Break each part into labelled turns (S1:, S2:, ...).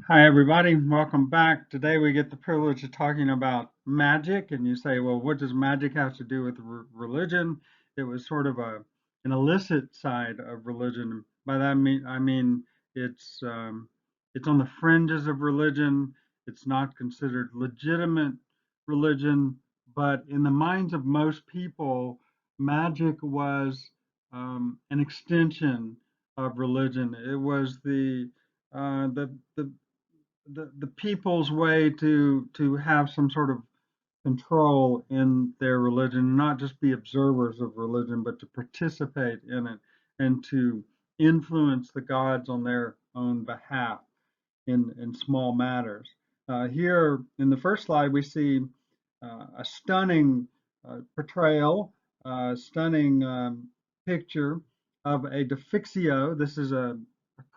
S1: Hi, everybody. Welcome back. Today we get the privilege of talking about magic. And you say, well, what does magic have to do with religion? It was sort of an illicit side of religion. By that I mean it's on the fringes of religion. It's not considered legitimate religion, but in the minds of most people, magic was an extension of religion. It was the people's way to have some sort of control in their religion, not just be observers of religion, but to participate in it and to influence the gods on their own behalf in small matters. Here in the first slide, we see a stunning portrayal, stunning picture of a defixio. This is a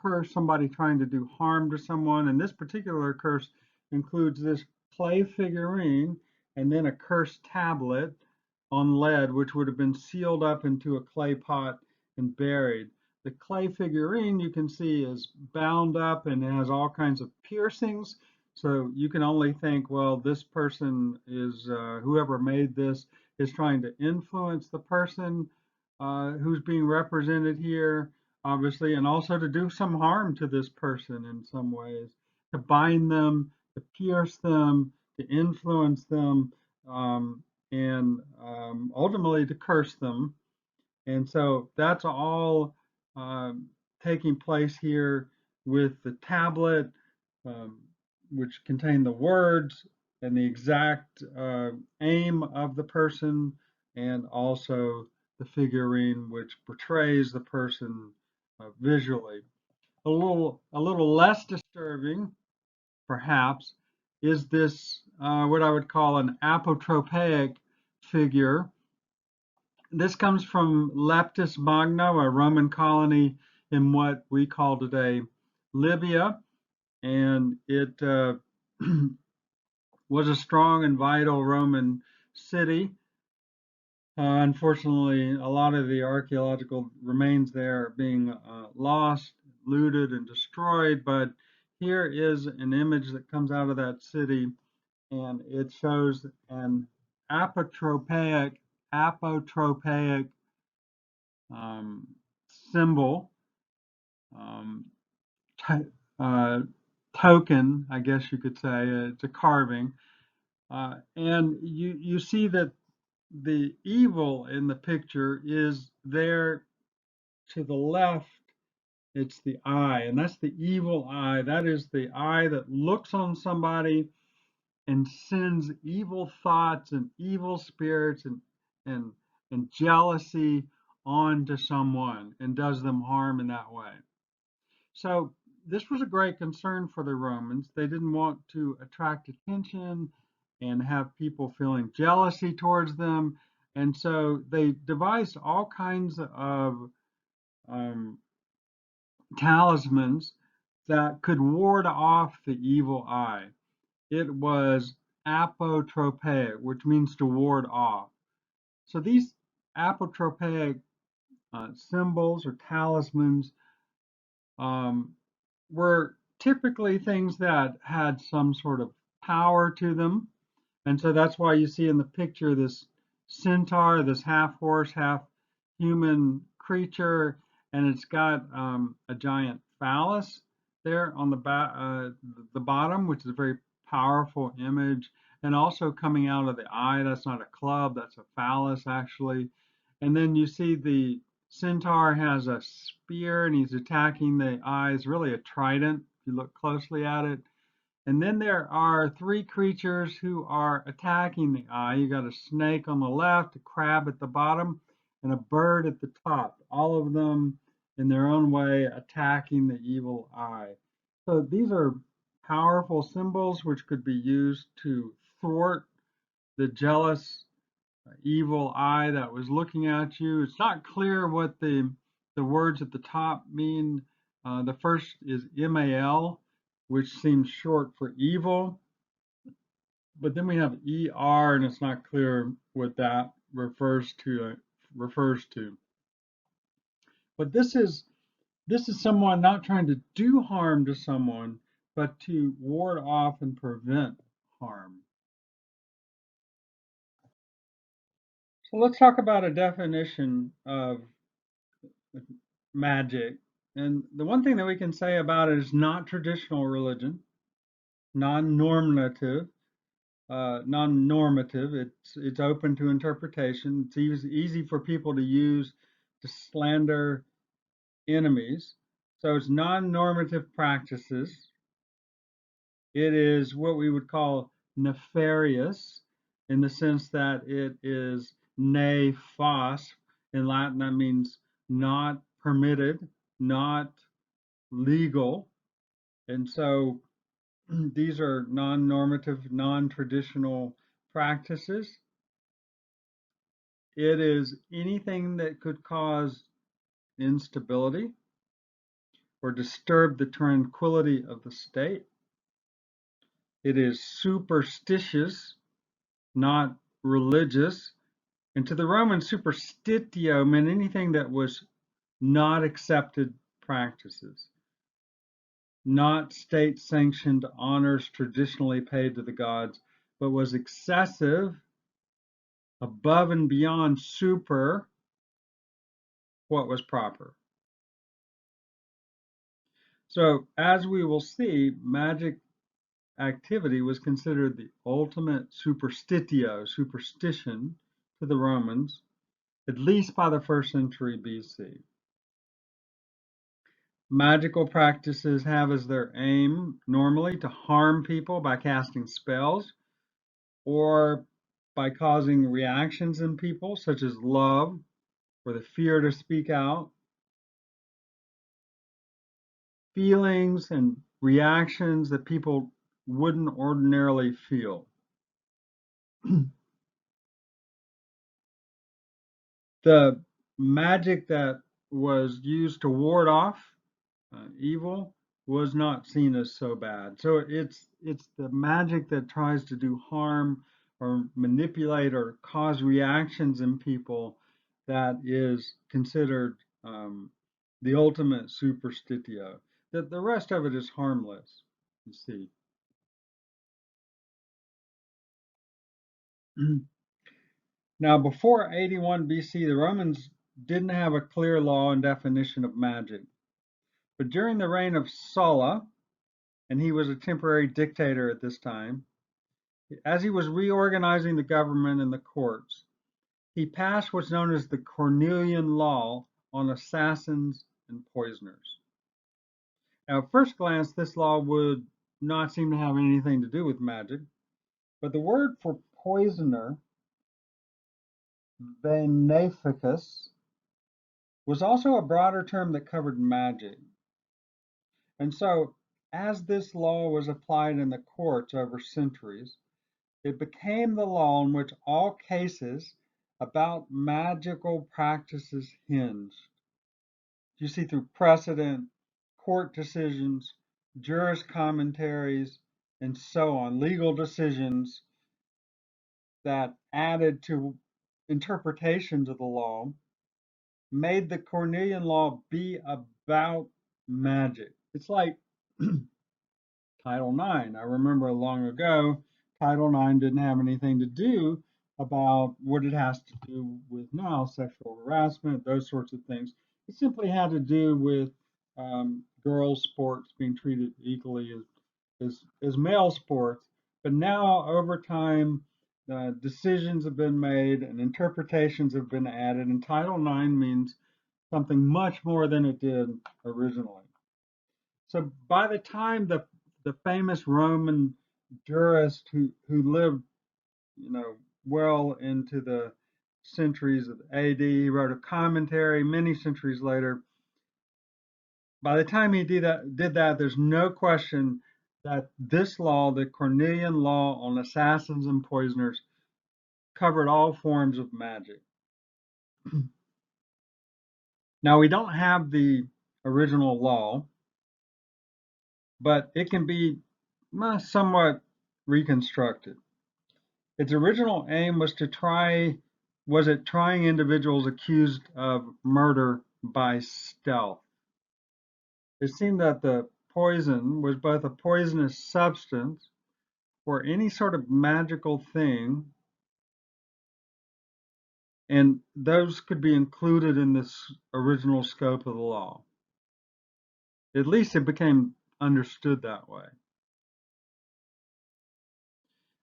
S1: curse, somebody trying to do harm to someone. And this particular curse includes this clay figurine and then a cursed tablet on lead, which would have been sealed up into a clay pot and buried. The clay figurine you can see is bound up and has all kinds of piercings. So you can only think, well, this person is, whoever made this is trying to influence the person who's being represented here, obviously, and also to do some harm to this person in some ways, to bind them, to pierce them, to influence them, and ultimately to curse them. And so that's all taking place here with the tablet, um, which contain the words and the exact aim of the person, and also the figurine, which portrays the person visually. A little less disturbing, perhaps, is this what I would call an apotropaic figure. This comes from Leptis Magna, a Roman colony in what we call today Libya, and it was a strong and vital Roman city. Unfortunately, a lot of the archaeological remains there are being lost, looted, and destroyed. But here is an image that comes out of that city, and it shows an apotropaic um, symbol, um, t- uh, token, I guess you could say. It's a carving, and you see that the evil in the picture is there to the left. It's the eye, and that's the evil eye. That is the eye that looks on somebody and sends evil thoughts and evil spirits and and jealousy onto someone and does them harm in that way. So this was a great concern for the Romans. They didn't want to attract attention and have people feeling jealousy towards them. And so they devised all kinds of um, talismans that could ward off the evil eye. It was apotropaic, which means to ward off. So these apotropaic symbols or talismans um, were typically things that had some sort of power to them. And so that's why you see in the picture this centaur, this half horse, half human creature, and it's got a giant phallus there on the bottom, which is a very powerful image. And also coming out of the eye, that's not a club, that's a phallus actually. And then you see the centaur has a spear and he's attacking the eyes, really a trident if you look closely at it. And then there are three creatures who are attacking the eye. You got a snake on the left, a crab at the bottom, and a bird at the top. All of them in their own way attacking the evil eye. So these are powerful symbols which could be used to thwart the jealous evil eye that was looking at you. It's not clear what the words at the top mean. The first is MAL, which seems short for evil, but then we have ER, and it's not clear what that refers to. But this is someone not trying to do harm to someone, but to ward off and prevent harm. So let's talk about a definition of magic. And the one thing that we can say about it is not traditional religion, non-normative, non-normative. It's open to interpretation. It's easy for people to use to slander enemies. So it's non-normative practices. It is what we would call nefarious in the sense that it is ne fas. In Latin, that means not permitted, not legal. And so these are non-normative, non-traditional practices. It is anything that could cause instability or disturb the tranquility of the state. It is superstitious, not religious. And to the Romans, superstitio meant anything that was not accepted practices, not state sanctioned honors traditionally paid to the gods, but was excessive, above and beyond super what was proper. So, as we will see, magic activity was considered the ultimate superstitio, superstition to the Romans, at least by the first century BC. Magical practices have as their aim normally to harm people by casting spells or by causing reactions in people, such as love or the fear to speak out, feelings and reactions that people wouldn't ordinarily feel. The magic that was used to ward off evil was not seen as so bad. So it's the magic that tries to do harm or manipulate or cause reactions in people that is considered the ultimate superstitio. That the rest of it is harmless. You see. Now, before 81 BC, the Romans didn't have a clear law and definition of magic. But during the reign of Sulla, and he was a temporary dictator at this time, as he was reorganizing the government and the courts, he passed what's known as the Cornelian Law on assassins and poisoners. Now, at first glance, this law would not seem to have anything to do with magic, but the word for poisoner, beneficus, was also a broader term that covered magic. And so, as this law was applied in the courts over centuries, it became the law in which all cases about magical practices hinged. You see through precedent, court decisions, jurist commentaries, and so on, legal decisions that added to interpretations of the law made the Cornelian law be about magic. It's like Title IX. I remember long ago, Title IX didn't have anything to do about what it has to do with now, sexual harassment, those sorts of things. It simply had to do with girls' sports being treated equally as male sports. But now, over time, decisions have been made and interpretations have been added, and Title IX means something much more than it did originally. So by the time the famous Roman jurist who lived, well into the centuries of AD, he wrote a commentary many centuries later. By the time he did that, there's no question that this law, the Cornelian law on assassins and poisoners, covered all forms of magic. Now we don't have the original law, but it can be somewhat reconstructed. Its original aim was trying individuals accused of murder by stealth. It seemed that the poison was both a poisonous substance or any sort of magical thing, and those could be included in this original scope of the law. At least it became understood that way.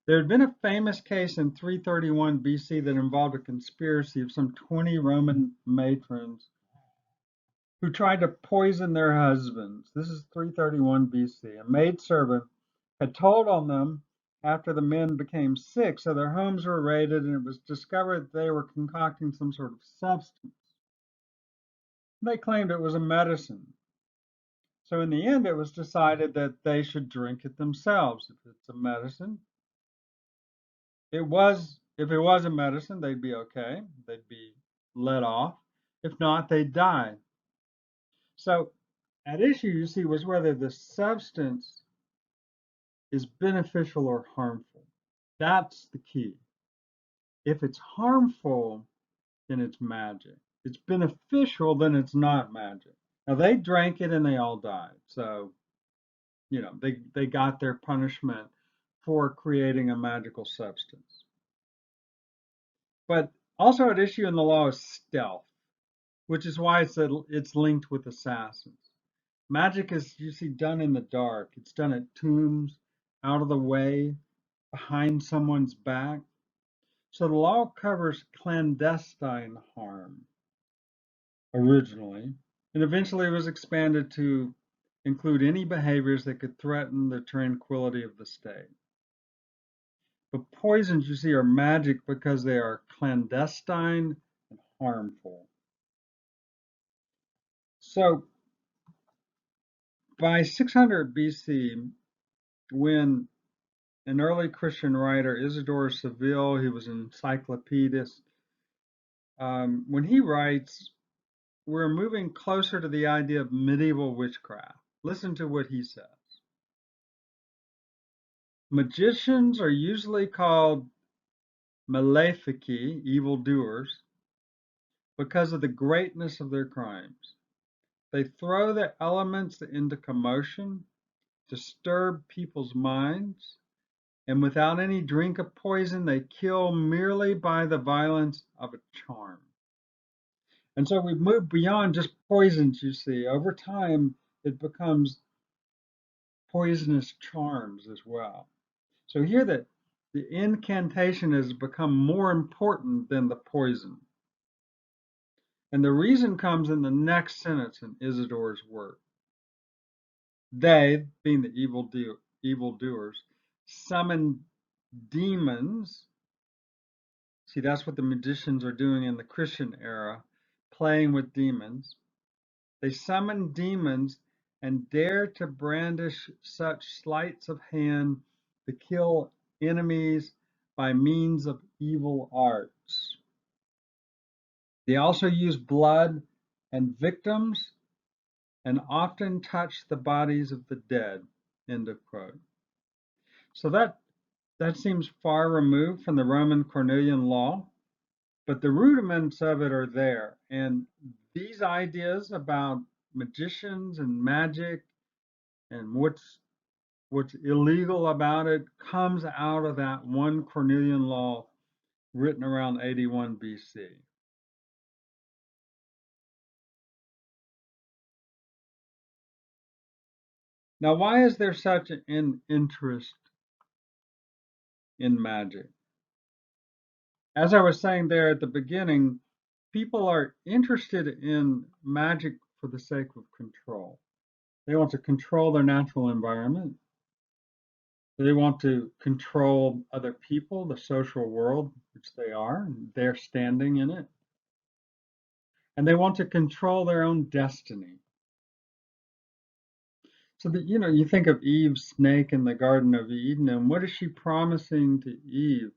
S1: There had been a famous case in 331 BC that involved a conspiracy of some 20 Roman matrons who tried to poison their husbands. This is 331 BC. A maidservant had told on them after the men became sick, so their homes were raided, and it was discovered that they were concocting some sort of substance. They claimed it was a medicine. So in the end, it was decided that they should drink it themselves. If it's a medicine, if it was a medicine, they'd be okay. They'd be let off. If not, they'd die. So at issue, you see, was whether the substance is beneficial or harmful. That's the key. If it's harmful, then it's magic. If it's beneficial, then it's not magic. Now they drank it and they all died. So, they got their punishment for creating a magical substance. But also at issue in the law is stealth, which is why it's linked with assassins. Magic is usually done in the dark. It's done at tombs, out of the way, behind someone's back. So the law covers clandestine harm originally, and eventually was expanded to include any behaviors that could threaten the tranquility of the state. But poisons, you see, are magic because they are clandestine and harmful. So by 600 BC, when an early Christian writer, Isidore of Seville, he was an encyclopedist, when he writes, we're moving closer to the idea of medieval witchcraft. Listen to what he says. Magicians are usually called malefici, evildoers, because of the greatness of their crimes. They throw the elements into commotion, disturb people's minds, and without any drink of poison, they kill merely by the violence of a charm. And so we've moved beyond just poisons, you see. Over time, it becomes poisonous charms as well. So here that the incantation has become more important than the poison. And the reason comes in the next sentence in Isidore's work. They, being the evildoers, summon demons. See, that's what the magicians are doing in the Christian era, playing with demons. They summon demons and dare to brandish such sleights of hand to kill enemies by means of evil arts. They also use blood and victims and often touch the bodies of the dead. End of quote. So that seems far removed from the Roman Cornelian law, but the rudiments of it are there. And these ideas about magicians and magic and what's illegal about it comes out of that one Cornelian law written around 81 BC. Now, why is there such an interest in magic? As I was saying there at the beginning, people are interested in magic for the sake of control. They want to control their natural environment. They want to control other people, the social world, which they are, and they're standing in it. And they want to control their own destiny. So that, you think of Eve's snake in the Garden of Eden, and what is she promising to Eve?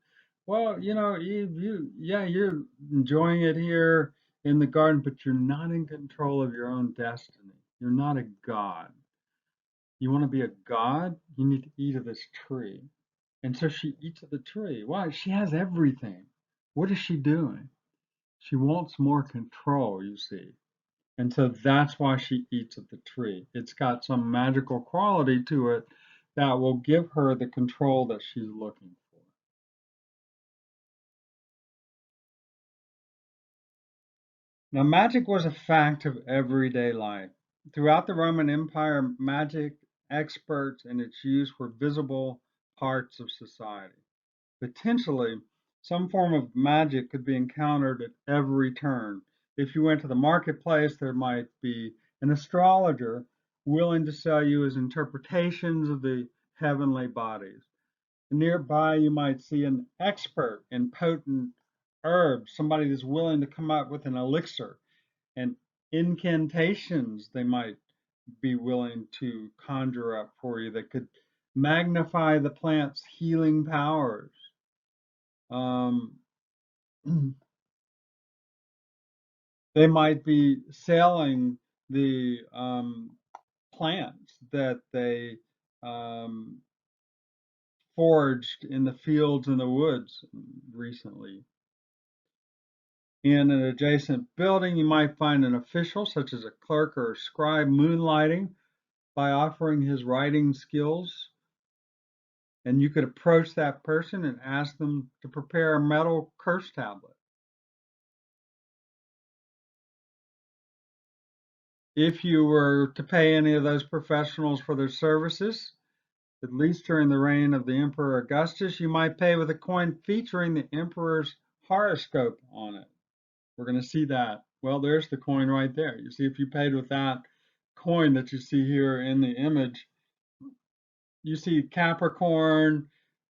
S1: Well, Eve, you're enjoying it here in the garden, but you're not in control of your own destiny. You're not a god. You want to be a god? You need to eat of this tree. And so she eats of the tree. Why? She has everything. What is she doing? She wants more control, you see. And so that's why she eats of the tree. It's got some magical quality to it that will give her the control that she's looking for. Now, magic was a fact of everyday life. Throughout the Roman Empire, magic experts and its use were visible parts of society. Potentially, some form of magic could be encountered at every turn. If you went to the marketplace, there might be an astrologer willing to sell you his interpretations of the heavenly bodies. Nearby, you might see an expert in potent herbs, somebody that's willing to come up with an elixir and incantations they might be willing to conjure up for you that could magnify the plant's healing powers. Um, they might be selling the plants that they um, foraged in the fields and the woods recently. In an adjacent building, you might find an official, such as a clerk or a scribe, moonlighting by offering his writing skills. And you could approach that person and ask them to prepare a metal curse tablet. If you were to pay any of those professionals for their services, at least during the reign of the Emperor Augustus, you might pay with a coin featuring the emperor's horoscope on it. We're going to see that. Well, there's the coin right there. You see, if you paid with that coin that you see here in the image, you see Capricorn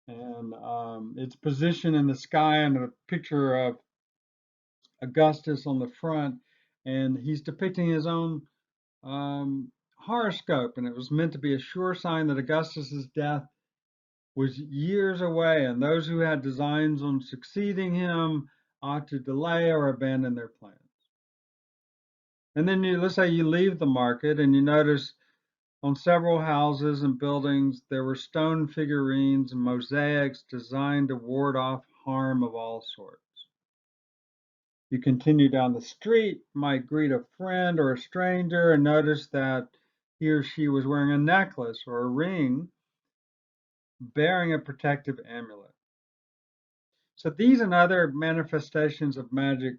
S1: and its position in the sky and a picture of Augustus on the front. And he's depicting his own horoscope. And it was meant to be a sure sign that Augustus's death was years away, and those who had designs on succeeding him ought to delay or abandon their plans. And then let's say you leave the market and you notice on several houses and buildings there were stone figurines and mosaics designed to ward off harm of all sorts. You continue down the street, might greet a friend or a stranger and notice that he or she was wearing a necklace or a ring bearing a protective amulet. So these and other manifestations of magic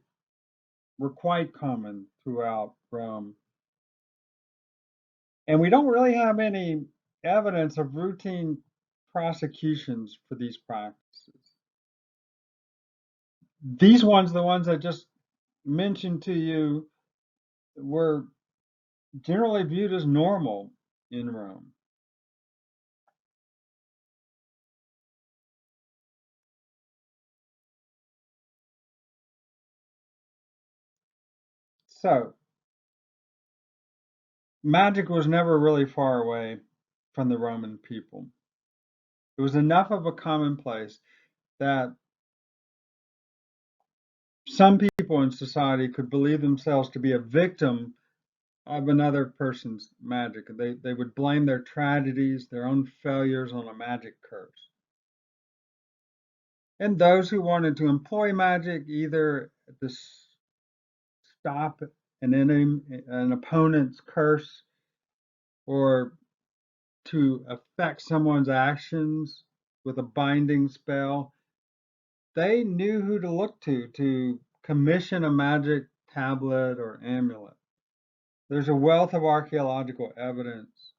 S1: were quite common throughout Rome. And we don't really have any evidence of routine prosecutions for these practices. These ones, the ones I just mentioned to you, were generally viewed as normal in Rome. So magic was never really far away from the Roman people. It was enough of a commonplace that some people in society could believe themselves to be a victim of another person's magic. They would blame their tragedies, their own failures on a magic curse. And those who wanted to employ magic either to stop an opponent's curse or to affect someone's actions with a binding spell, they knew who to look to commission a magic tablet or amulet. There's a wealth of archaeological evidence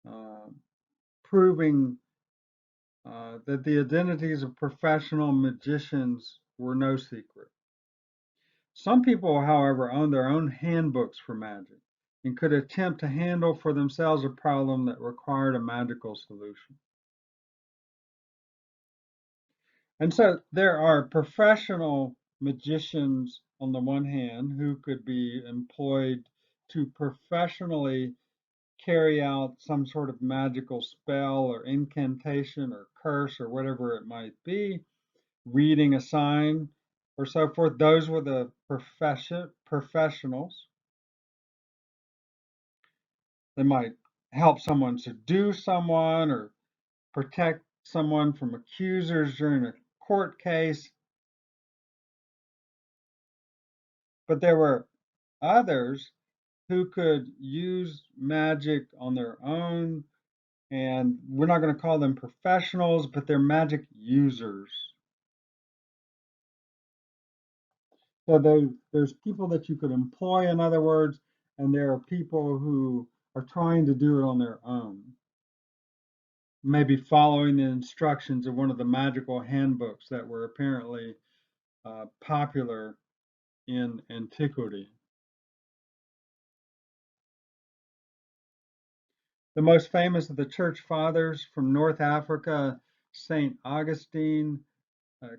S1: uh, proving that the identities of professional magicians were no secret. Some people, however, owned their own handbooks for magic and could attempt to handle for themselves a problem that required a magical solution. And so there are professional magicians on the one hand who could be employed to professionally carry out some sort of magical spell or incantation or curse or whatever it might be, reading a sign or so forth. Those were the professionals. They might help someone subdue someone or protect someone from accusers during a court case. But there were others who could use magic on their own, and we're not going to call them professionals, but they're magic users. So there's people that you could employ, in other words, and there are people who are trying to do it on their own, maybe following the instructions of one of the magical handbooks that were apparently popular in antiquity. The most famous of the church fathers from North Africa, St. Augustine,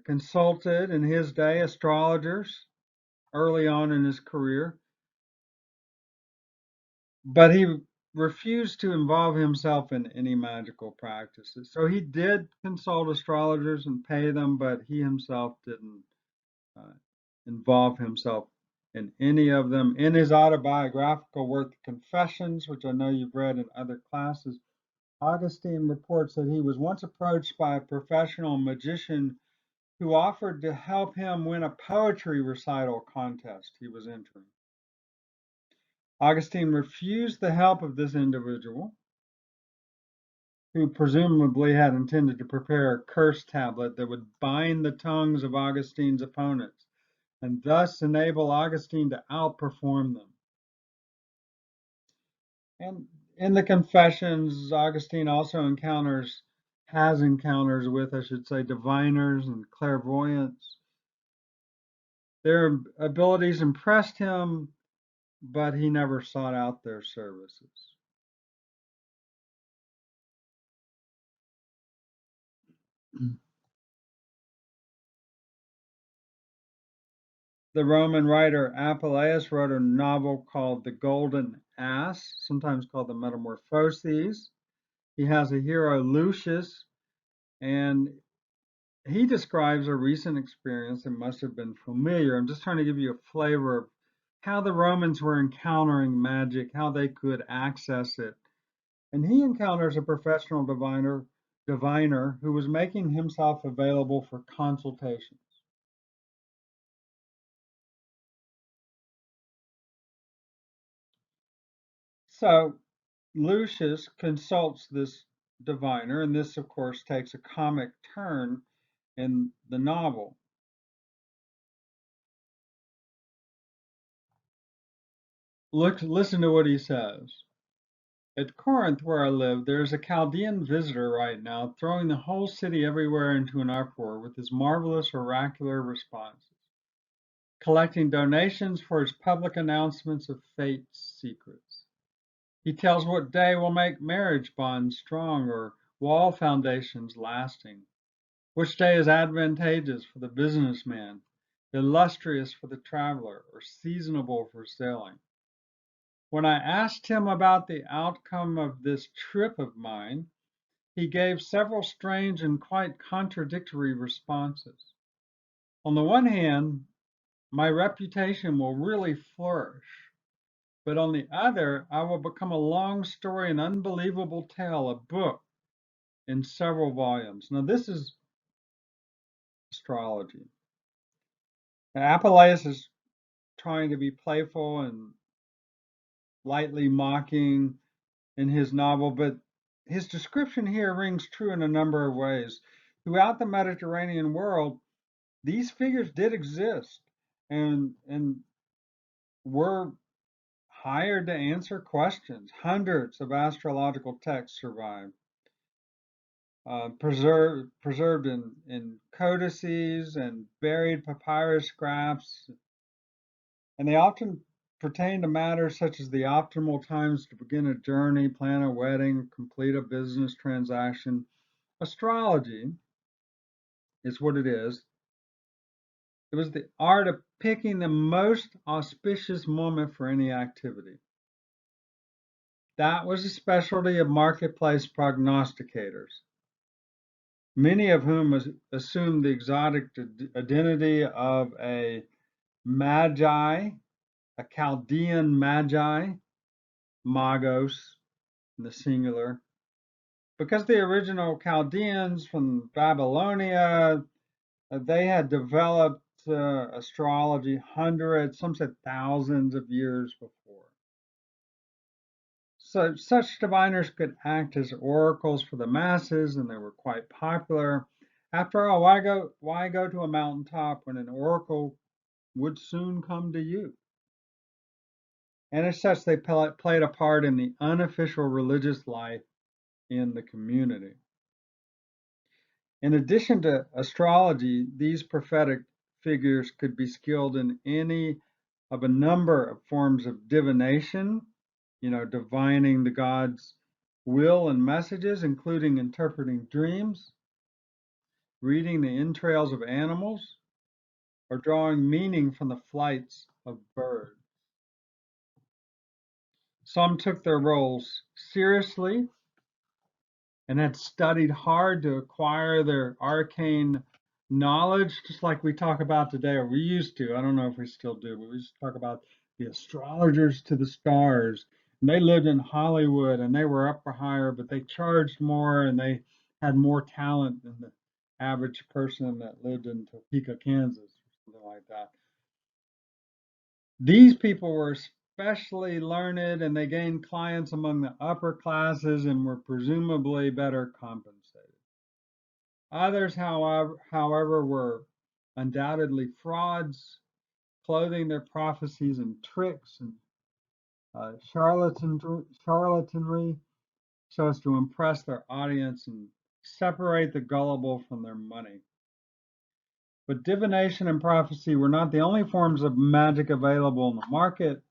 S1: consulted in his day astrologers early on in his career, but he refused to involve himself in any magical practices. So he did consult astrologers and pay them, but he himself didn't uh, involve himself in any of them. In his autobiographical work, Confessions, which I know you've read in other classes, Augustine reports that he was once approached by a professional magician who offered to help him win a poetry recital contest he was entering. Augustine refused the help of this individual, who presumably had intended to prepare a curse tablet that would bind the tongues of Augustine's opponents and thus enable Augustine to outperform them. And in the Confessions, Augustine also has encounters with, I should say, diviners and clairvoyants. Their abilities impressed him, but he never sought out their services. The Roman writer Apuleius wrote a novel called The Golden Ass, sometimes called The Metamorphoses. He has a hero, Lucius, and he describes a recent experience that must have been familiar. I'm just trying to give you a flavor of how the Romans were encountering magic, how they could access it. And he encounters a professional diviner who was making himself available for consultations. So Lucius consults this diviner, and this, of course, takes a comic turn in the novel. Listen to what he says. At Corinth, where I live, there is a Chaldean visitor right now throwing the whole city everywhere into an uproar with his marvelous oracular responses, collecting donations for his public announcements of fate's secrets. He tells what day will make marriage bonds strong or wall foundations lasting, which day is advantageous for the businessman, illustrious for the traveler, or seasonable for sailing. When I asked him about the outcome of this trip of mine, he gave several strange and quite contradictory responses. On the one hand, my reputation will really flourish, but on the other, I will become a long story, an unbelievable tale, a book in several volumes. Now, this is astrology. Now, Apuleius is trying to be playful and lightly mocking in his novel, but his description here rings true in a number of ways. Throughout the Mediterranean world, these figures did exist and were hired to answer questions. Hundreds of astrological texts survive, preserved in codices and buried papyrus scraps, and they often pertain to matters such as the optimal times to begin a journey, plan a wedding, complete a business transaction. Astrology is what it is. It was the art of picking the most auspicious moment for any activity. That was the specialty of marketplace prognosticators, many of whom assumed the exotic identity of a magi, a Chaldean magi, magos in the singular, because the original Chaldeans from Babylonia, they had developed astrology hundreds, some said thousands of years before. So such diviners could act as oracles for the masses, and they were quite popular. After all, why go to a mountaintop when an oracle would soon come to you? And as such, they played a part in the unofficial religious life in the community. In addition to astrology, these prophetic figures could be skilled in any of a number of forms of divination, divining the God's will and messages, including interpreting dreams, reading the entrails of animals, or drawing meaning from the flights of birds. Some took their roles seriously and had studied hard to acquire their arcane knowledge, just like we talk about today, or we used to. I don't know if we still do, but we used to talk about the astrologers to the stars. And they lived in Hollywood and they were up for hire, but they charged more and they had more talent than the average person that lived in Topeka, Kansas, or something like that. These people were especially learned and they gained clients among the upper classes and were presumably better compensated. Others, however, were undoubtedly frauds, clothing their prophecies in tricks and charlatanry so as to impress their audience and separate the gullible from their money. But divination and prophecy were not the only forms of magic available in the market.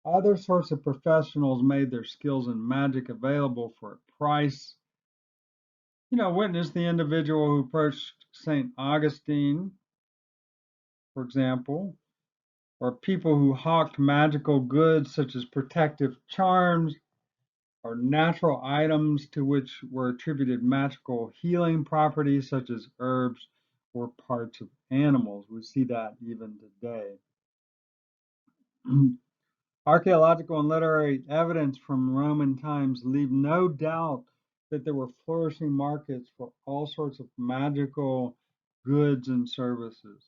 S1: Other sorts of professionals made their skills in magic available for a price. Witness the individual who approached St. Augustine, for example, or people who hawked magical goods such as protective charms or natural items to which were attributed magical healing properties such as herbs or parts of animals. We see that even today. Archaeological and literary evidence from Roman times leave no doubt that there were flourishing markets for all sorts of magical goods and services.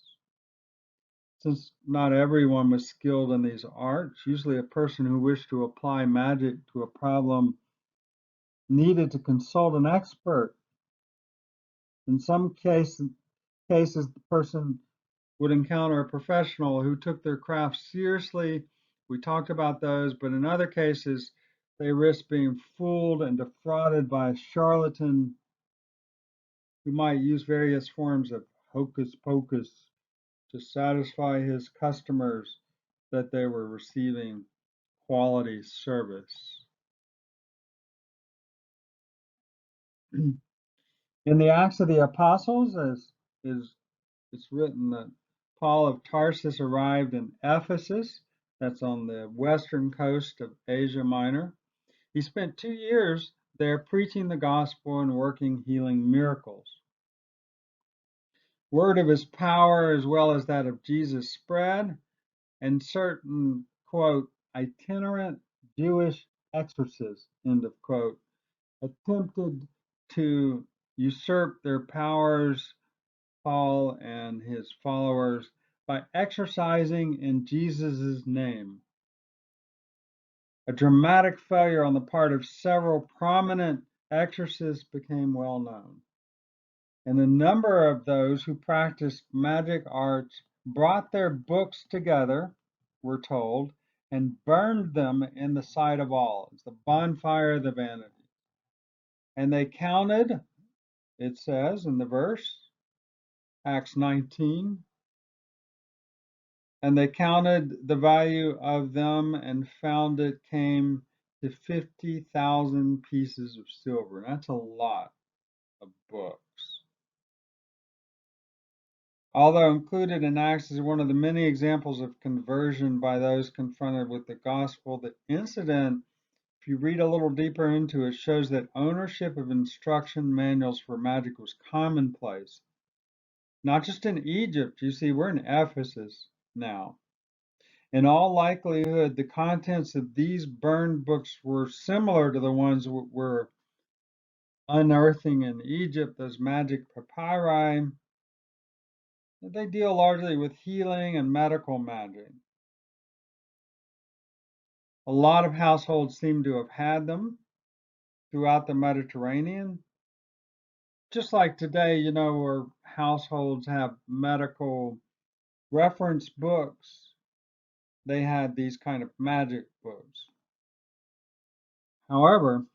S1: Since not everyone was skilled in these arts, usually a person who wished to apply magic to a problem needed to consult an expert. In some cases, the person would encounter a professional who took their craft seriously. We talked about those, but in other cases, they risked being fooled and defrauded by a charlatan who might use various forms of hocus pocus to satisfy his customers that they were receiving quality service. In the Acts of the Apostles, as is it's written that Paul of Tarsus arrived in Ephesus, that's on the western coast of Asia Minor. He spent 2 years there preaching the gospel and working healing miracles. Word of his power as well as that of Jesus spread, and certain, quote, itinerant Jewish exorcists, end of quote, attempted to usurp their powers, Paul and his followers, by exorcising in Jesus' name. A dramatic failure on the part of several prominent exorcists became well known. And a number of those who practiced magic arts brought their books together, we're told, and burned them in the sight of all. It's the bonfire of the vanity. And they counted, it says in the verse, Acts 19, and they counted the value of them and found it came to 50,000 pieces of silver. That's a lot of books. Although included in Acts is one of the many examples of conversion by those confronted with the gospel, the incident, if you read a little deeper into it, shows that ownership of instruction manuals for magic was commonplace. Not just in Egypt, you see, we're in Ephesus now. In all likelihood, the contents of these burned books were similar to the ones we're unearthing in Egypt, those magic papyri. They deal largely with healing and medical magic. A lot of households seem to have had them throughout the Mediterranean. Just like today, where households have medical reference books, they had these kind of magic books. However,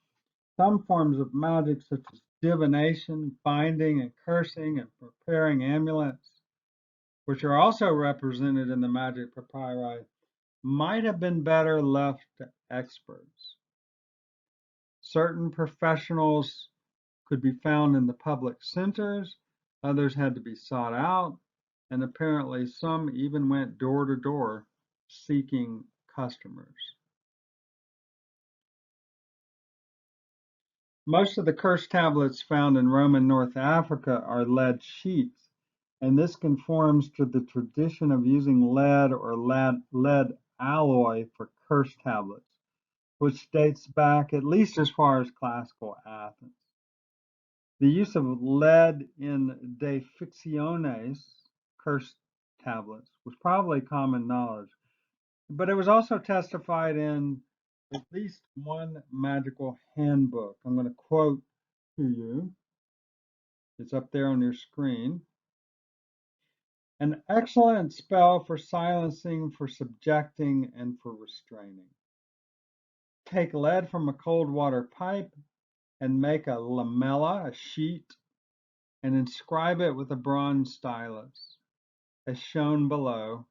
S1: some forms of magic, such as divination, binding and cursing, and preparing amulets, which are also represented in the magic papyri, might have been better left to experts. Certain professionals could be found in the public centers, others had to be sought out, and apparently some even went door to door seeking customers. Most of the curse tablets found in Roman North Africa are lead sheets, and this conforms to the tradition of using lead or lead alloy for curse tablets, which dates back at least as far as classical Athens. The use of lead in de fictiones, curse tablets, was probably common knowledge, but it was also testified in at least one magical handbook. I'm going to quote to you. It's up there on your screen. An excellent spell for silencing, for subjecting, and for restraining. Take lead from a cold water pipe and make a lamella, a sheet, and inscribe it with a bronze stylus, as shown below,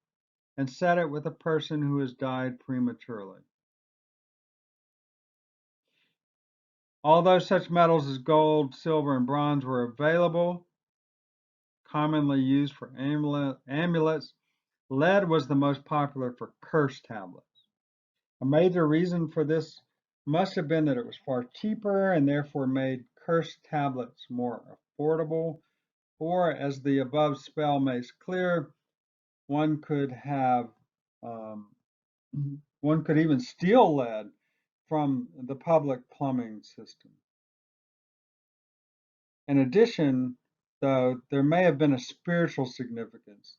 S1: and set it with a person who has died prematurely. Although such metals as gold, silver, and bronze were available, commonly used for amulets, lead was the most popular for curse tablets. A major reason for this must have been that it was far cheaper and therefore made curse tablets more affordable, or as the above spell makes clear, one could have um, one could even steal lead from the public plumbing system. In addition, though, there may have been a spiritual significance.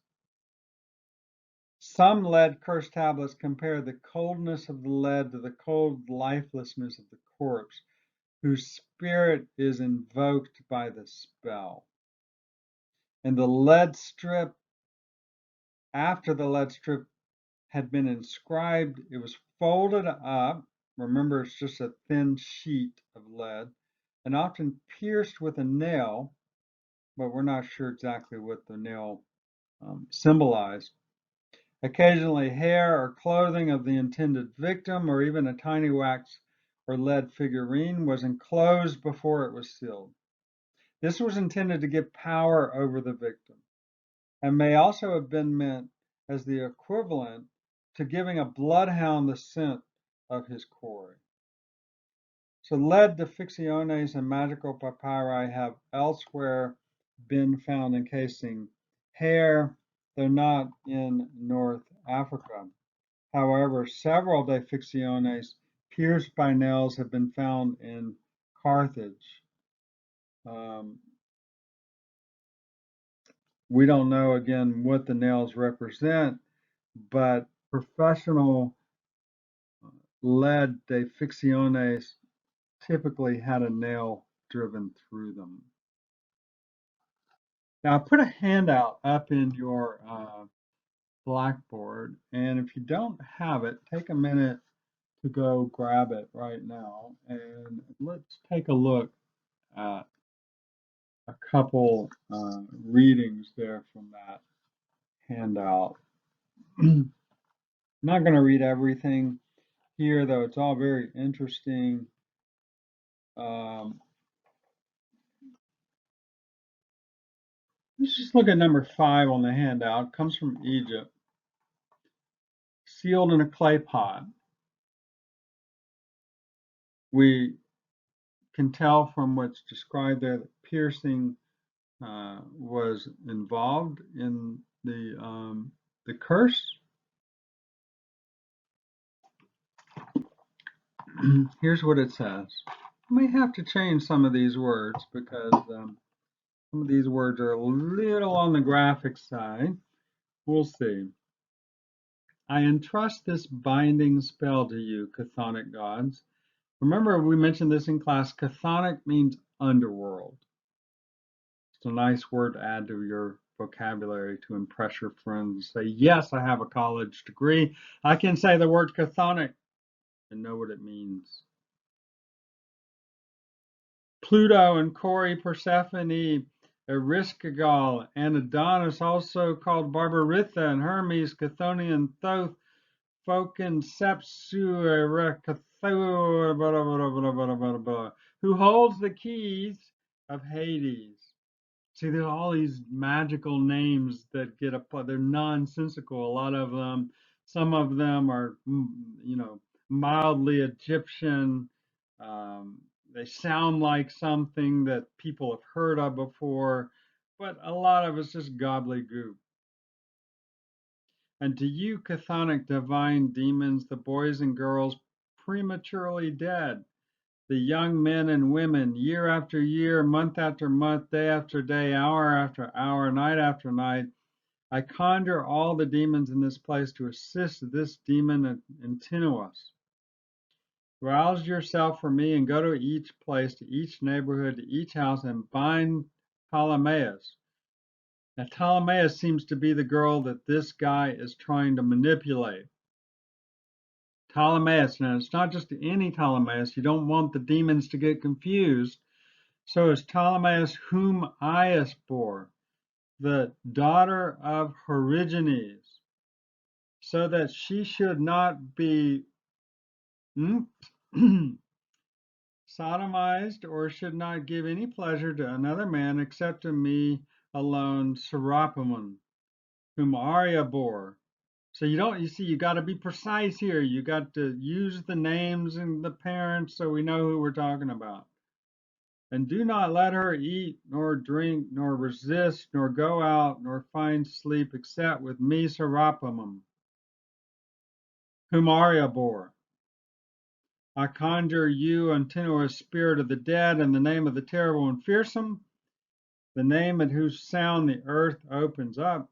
S1: Some lead curse tablets compare the coldness of the lead to the cold lifelessness of the corpse, whose spirit is invoked by the spell. And the lead strip, after the lead strip had been inscribed, it was folded up. Remember, it's just a thin sheet of lead, and often pierced with a nail, but we're not sure exactly what the nail symbolized. Occasionally, hair or clothing of the intended victim, or even a tiny wax or lead figurine, was enclosed before it was sealed. This was intended to give power over the victim, and may also have been meant as the equivalent to giving a bloodhound the scent of his quarry. So lead deficciones and magical papyri have elsewhere been found encasing hair, though not in North Africa. However, several deficciones pierced by nails have been found in Carthage. Um, we don't know again what the nails represent, but professional lead deficciones typically had a nail driven through them. Now, I put a handout up in your Blackboard, and if you don't have it, take a minute to go grab it right now, and let's take a look at a couple readings there from that handout. I'm not going to read everything here, though it's all very interesting. Um, let's just look at number 5 on the handout. It comes from Egypt, sealed in a clay pot. We can tell from what's described there that piercing was involved in the curse. Here's what it says. I may have to change some of these words because Some of these words are a little on the graphic side. We'll see. I entrust this binding spell to you, chthonic gods. Remember, we mentioned this in class. Chthonic means underworld. It's a nice word to add to your vocabulary to impress your friends. Say, yes, I have a college degree. I can say the word chthonic and know what it means. Pluto and Cori, Persephone, Ereshkigal, and Adonis, also called Barbaritha, and Hermes, Chthonian, Thoth, Phokin, Sepsu, who holds the keys of Hades. See, there's all these magical names that get applied. They're nonsensical. A lot of them. Some of them are, mildly Egyptian. They sound like something that people have heard of before, but a lot of it's just gobbledygook. And to you, chthonic divine demons, the boys and girls prematurely dead, the young men and women, year after year, month after month, day after day, hour after hour, night after night, I conjure all the demons in this place to assist this demon Antinous. Rouse yourself for me and go to each place, to each neighborhood, to each house, and bind Ptolemaeus. Now, Ptolemaeus seems to be the girl that this guy is trying to manipulate. Ptolemaeus, now it's not just any Ptolemaeus. You don't want the demons to get confused. So it's Ptolemaeus whom Aias bore, the daughter of Origenes, so that she should not be sodomized or should not give any pleasure to another man except to me alone, Serapamon, whom Arya bore. So you got to be precise here. You got to use the names and the parents so we know who we're talking about. And do not let her eat, nor drink, nor resist, nor go out, nor find sleep, except with me, Serapamon, whom Arya bore. I conjure you, Antinous, spirit of the dead, in the name of the terrible and fearsome, the name at whose sound the earth opens up,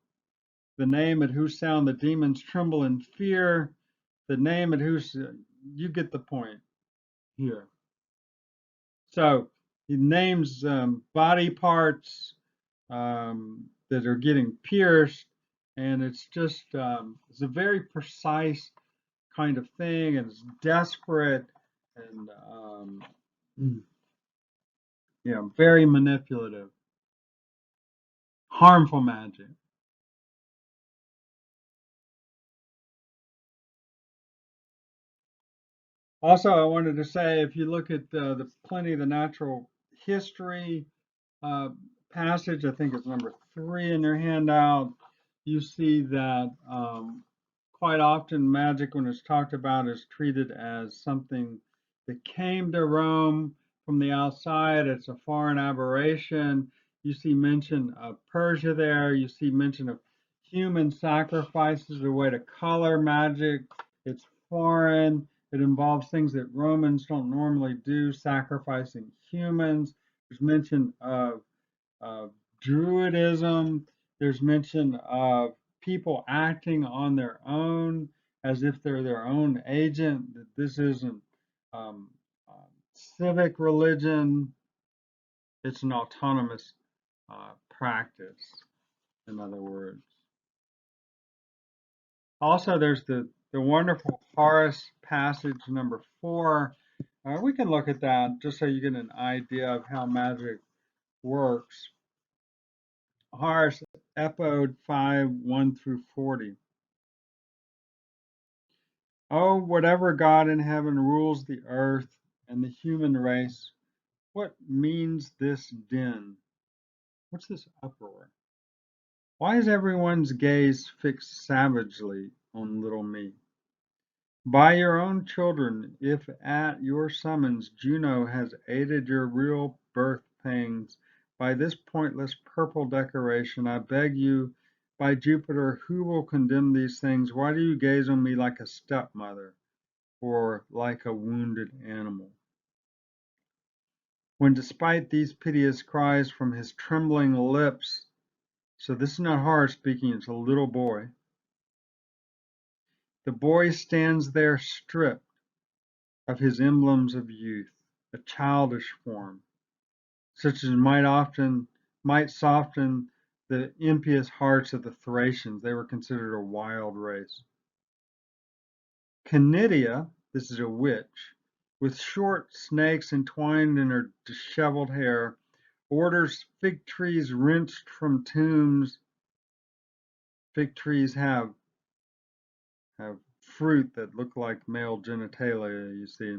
S1: the name at whose sound the demons tremble in fear, the name at whose, you get the point here. So he names body parts that are getting pierced, and it's just, it's a very precise kind of thing, and it's desperate, and, very manipulative, harmful magic. Also, I wanted to say, if you look at the Plenty of the Natural History uh, passage, I think it's number 3 in your handout, you see that quite often magic, when it's talked about, is treated as something that came to Rome from the outside. It's a foreign aberration. You see mention of Persia there. You see mention of human sacrifices, a way to color magic. It's foreign. It involves things that Romans don't normally do, sacrificing humans. There's mention of Druidism. There's mention of people acting on their own as if they're their own agent, that this isn't um, civic religion, it's an autonomous practice, in other words. Also, there's the wonderful Horace passage number 4. We can look at that just so you get an idea of how magic works. Horace, Epode 5, 1 through 40. Oh, whatever God in heaven rules the earth and the human race, what means this din? What's this uproar? Why is everyone's gaze fixed savagely on little me? By your own children, if at your summons Juno has aided your real birth pangs, by this pointless purple decoration, I beg you, by Jupiter, who will condemn these things? Why do you gaze on me like a stepmother, or like a wounded animal? when despite these piteous cries from his trembling lips, so this is not Horace speaking, it's a little boy, the boy stands there stripped of his emblems of youth, a childish form, such as might soften the impious hearts of the Thracians. They were considered a wild race. Canidia, this is a witch, with short snakes entwined in her disheveled hair, orders fig trees wrenched from tombs. Fig trees have fruit that look like male genitalia, you see.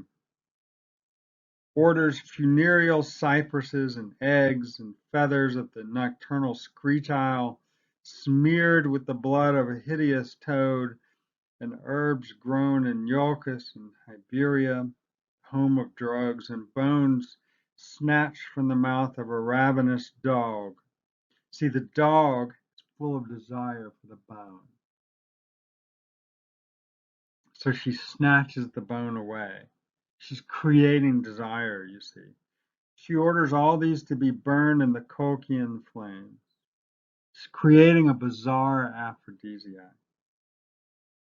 S1: Orders funereal cypresses and eggs and feathers of the nocturnal screech owl, smeared with the blood of a hideous toad, and herbs grown in Iolcus and Iberia, home of drugs, and bones snatched from the mouth of a ravenous dog. See, the dog is full of desire for the bone. So she snatches the bone away. She's creating desire, you see. She orders all these to be burned in the Colchian flames. She's creating a bizarre aphrodisiac.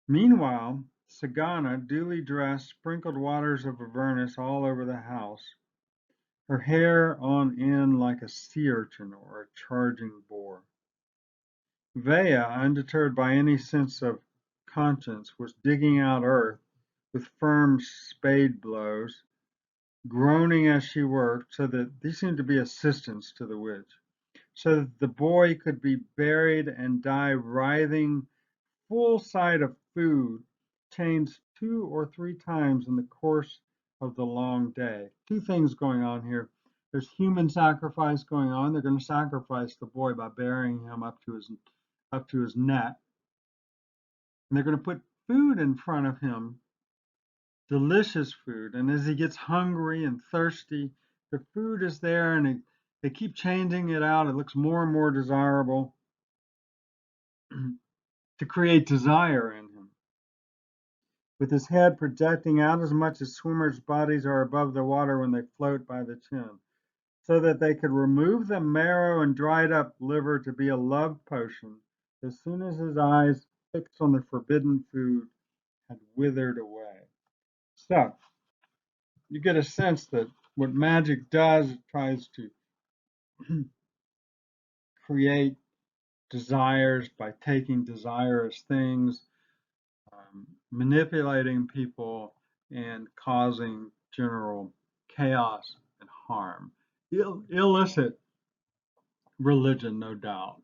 S1: Meanwhile, Sagana, duly dressed, sprinkled waters of Avernus all over the house, her hair on end like a sea urchin or a charging boar. Vea, undeterred by any sense of conscience, was digging out earth with firm spade blows, groaning as she worked, so that these seemed to be assistants to the witch, so that the boy could be buried and die writhing, full sight of food, changed 2 or 3 times in the course of the long day. 2 things going on here. There's human sacrifice going on. They're going to sacrifice the boy by burying him up to his neck, and they're going to put food in front of him, delicious food. And as he gets hungry and thirsty, the food is there, and they keep changing it out. It looks more and more desirable to create desire in him. With his head projecting out as much as swimmers' bodies are above the water when they float by the chin, so that they could remove the marrow and dried up liver to be a love potion as soon as his eyes, fixed on the forbidden food, had withered away. So you get a sense that what magic does, it tries to create desires by taking desirous things, manipulating people, and causing general chaos and harm. Illicit religion, no doubt.